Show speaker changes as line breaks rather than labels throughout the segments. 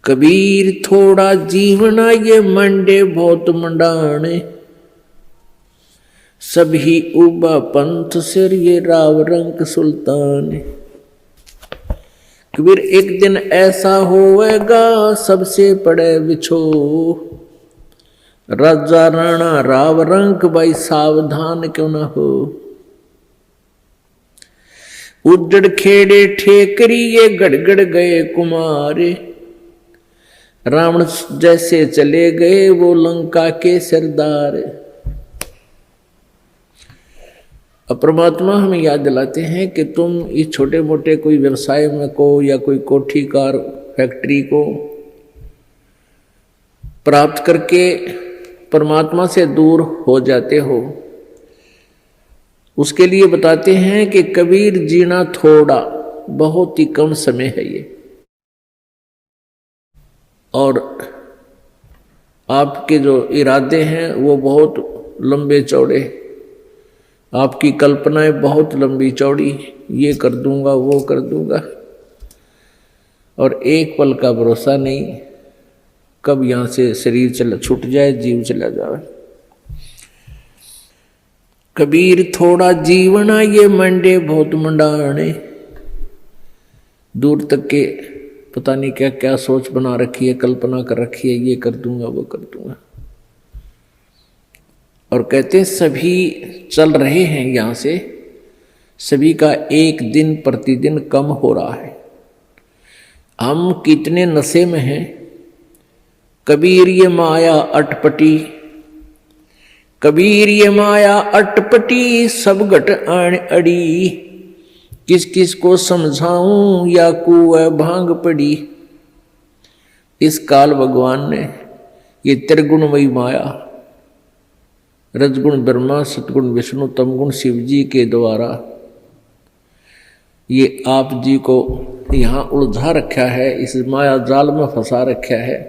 कबीर थोड़ा जीवना ये मंडे बहुत मंडाने, सभी उबा पंथ सिर ये राव रंग सुल्तान। कबीर एक दिन ऐसा होएगा सबसे पड़े बिछो, राजा राणा राव रंक भाई सावधान क्यों ना हो। उजड़ खेड़े ठेकरी ये गड़गड़ गए कुमारे, रावण जैसे चले गए वो लंका के सरदार। अब परमात्मा हमें याद दिलाते हैं कि तुम इस छोटे मोटे कोई व्यवसाय में को या कोई कोठी कार फैक्ट्री को प्राप्त करके परमात्मा से दूर हो जाते हो, उसके लिए बताते हैं कि कबीर जीना थोड़ा बहुत ही कम समय है ये, और आपके जो इरादे हैं वो बहुत लंबे चौड़े, आपकी कल्पनाएं बहुत लंबी चौड़ी, ये कर दूंगा वो कर दूंगा, और एक पल का भरोसा नहीं कब यहाँ से शरीर छूट जाए, जीव चला जाए। कबीर थोड़ा जीवना ये मंडे बहुत मंडाने, दूर तक के पता नहीं क्या क्या सोच बना रखी है, कल्पना कर रखी है, ये कर दूंगा वो कर दूंगा, और कहते सभी चल रहे हैं यहाँ से, सभी का एक दिन प्रतिदिन कम हो रहा है। हम कितने नशे में हैं। कबीर ये माया अटपटी, कबीर ये माया अटपटी सब घट आण अड़ी, किस किस को समझाऊं या कुएं भांग पड़ी। इस काल भगवान ने ये त्रिगुणमयी माया, रजगुण ब्रह्मा, सतगुण विष्णु, तमगुण शिव जी के द्वारा ये आप जी को यहाँ उलझा रखा है, इस माया जाल में फंसा रखा है।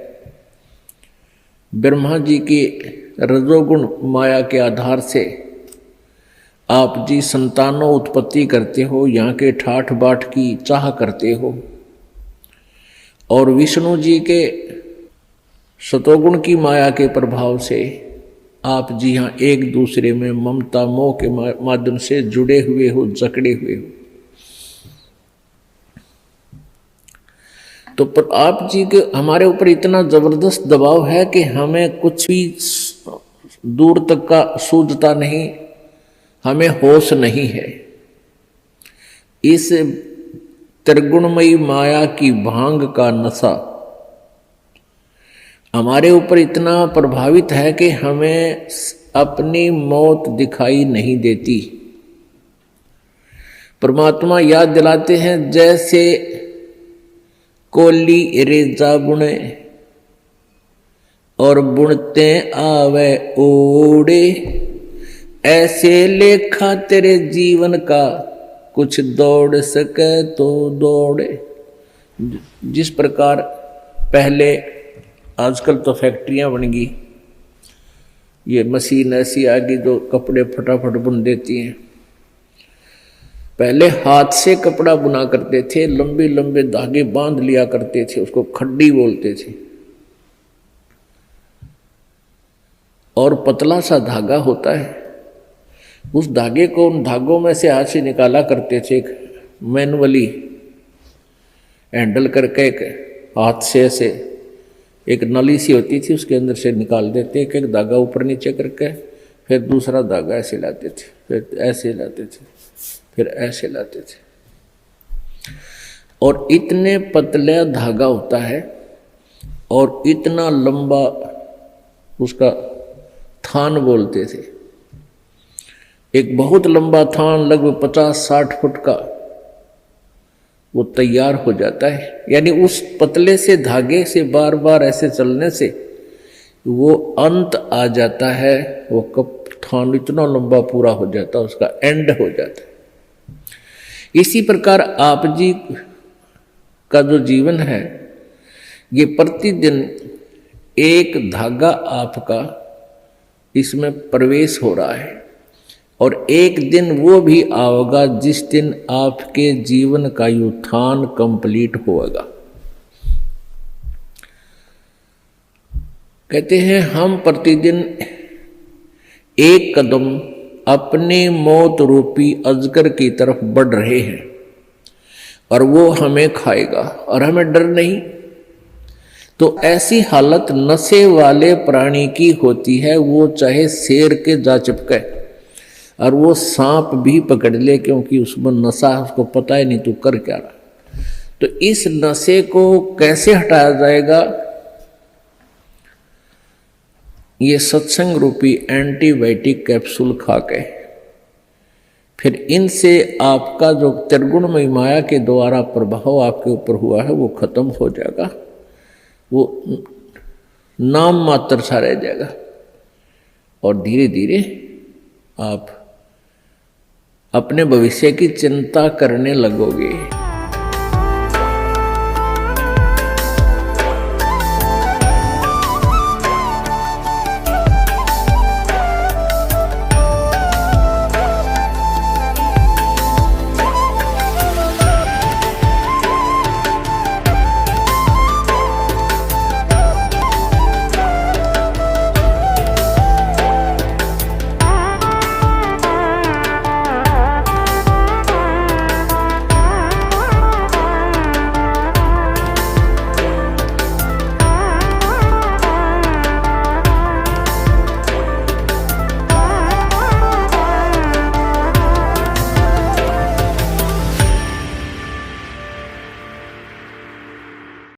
ब्रह्मा जी की रजोगुण माया के आधार से आप जी संतानों उत्पत्ति करते हो, यहाँ के ठाठ बाट की चाह करते हो, और विष्णु जी के सतोगुण की माया के प्रभाव से आप जी यहाँ एक दूसरे में ममता मोह के माध्यम से जुड़े हुए हो, जकड़े हुए हो। तो पर आप जी के हमारे ऊपर इतना जबरदस्त दबाव है कि हमें कुछ भी दूर तक का सूझता नहीं, हमें होश नहीं है। इस त्रिगुणमयी माया की भांग का नशा हमारे ऊपर इतना प्रभावित है कि हमें अपनी मौत दिखाई नहीं देती। परमात्मा याद दिलाते हैं जैसे कोली रेजा बुने और बुनते आवे ओड़े, ऐसे लेखा तेरे जीवन का कुछ दौड़ सके तो दौड़े। जिस प्रकार पहले आजकल तो फैक्ट्रियां बन गई, ये मशीन ऐसी आ गई जो कपड़े फटाफट बुन देती हैं। पहले हाथ से कपड़ा बुना करते थे, लंबे लंबे धागे बांध लिया करते थे, उसको खड्डी बोलते थे, और पतला सा धागा होता है, उस धागे को उन धागों में से हाथ से निकाला करते थे, मैनुअली हैंडल करके एक हाथ से ऐसे एक नली सी होती थी, उसके अंदर से निकाल देते, एक एक धागा ऊपर नीचे करके, फिर दूसरा धागा ऐसे लाते थे, फिर ऐसे लाते थे, फिर ऐसे लाते थे, और इतने पतला धागा होता है और इतना लंबा उसका थान बोलते थे। एक बहुत लंबा थान लगभग 50-60 फुट का वो तैयार हो जाता है। यानी उस पतले से धागे से बार बार ऐसे चलने से वो अंत आ जाता है, वो कब थान इतना लंबा पूरा हो जाता है, उसका एंड हो जाता है। इसी प्रकार आप जी का जो जीवन है, ये प्रतिदिन एक धागा आपका इसमें प्रवेश हो रहा है, और एक दिन वो भी आएगा जिस दिन आपके जीवन का उत्थान कंप्लीट होगा। कहते हैं हम प्रतिदिन एक कदम अपने मौत रूपी अजगर की तरफ बढ़ रहे हैं और वो हमें खाएगा और हमें डर नहीं। तो ऐसी हालत नशे वाले प्राणी की होती है, वो चाहे शेर के जा चिपके और वो सांप भी पकड़ ले, क्योंकि उसमें नशा, उसको पता ही नहीं तू कर क्या रहा। तो इस नशे को कैसे हटाया जाएगा? ये सत्संग रूपी एंटीबायोटिक कैप्सूल खा के फिर इनसे आपका जो त्रिगुणमयी माया के द्वारा प्रभाव आपके ऊपर हुआ है वो खत्म हो जाएगा, वो नाम मात्र सा रह जाएगा और धीरे धीरे आप अपने भविष्य की चिंता करने लगोगे।